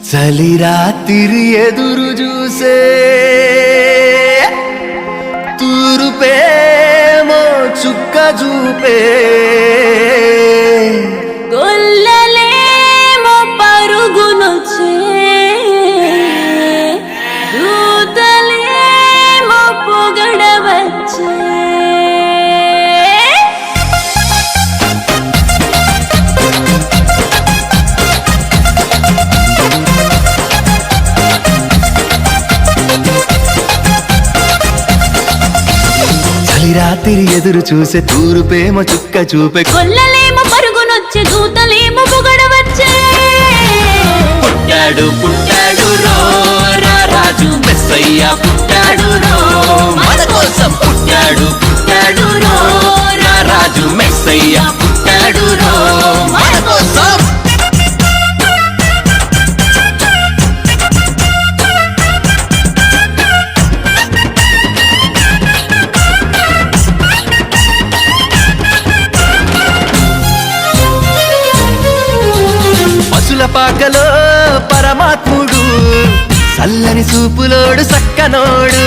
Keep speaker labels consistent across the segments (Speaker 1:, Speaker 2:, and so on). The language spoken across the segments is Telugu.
Speaker 1: చలి రాత్రి ఎదురు చూసే తూరుపేమో చుక్క చూపే
Speaker 2: గొల్లలేమో పరుగునొచ్చే దూతలేమో పొగడవచ్చే
Speaker 1: రాత్రి ఎదురు చూసే తూరుపేమో చుక్క చూపే
Speaker 2: గొల్లలేమో పరుగునొచ్చే దూతలేమో పొగడవచ్చే
Speaker 1: పుట్టాడు పుట్టాడు రో రాజు మెస్సయ్య పుట్టాడు రో మన కోసం పుట్టాడు పుట్టాడు రో రాజు మెస్సయ్య పుట్టాడు రో మన కోసం పాకలో పరమాత్ముడు చల్లని చూపులోడు సక్కనోడు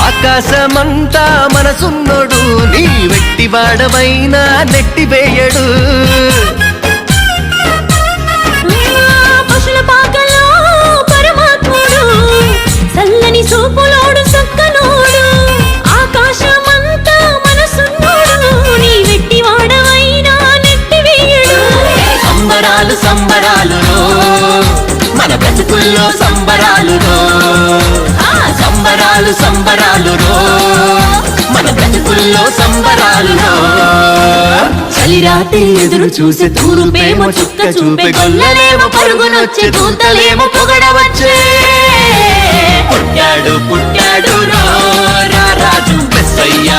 Speaker 1: ఆకాశమంతా మనసున్నోడు నీ వెట్టి వాడమైనా నెట్టివేయడు
Speaker 2: పశుల పాకలో పరమాత్ముడు చల్లని చూపులోడు సక్కనోడు ఆకాశమంతా మనసున్నోడు నీ వెట్టి వాడమైనా నెట్టివేయడు
Speaker 1: సంబరాలు సంబరాలు మన బ్రతుకుల్లో సంబరాలు సంబరాలు సంబరాలు మన బ్రతుకుల్లో సంబరాలు చలి రాత్రి ఎదురు చూసే తూరుపేమో చుక్క చూపే గొల్లలేమో పరుగునొచ్చే దూతలేమో పొగడవచ్చే పుట్టాడు పుట్టాడు రాజు మెస్సయ్య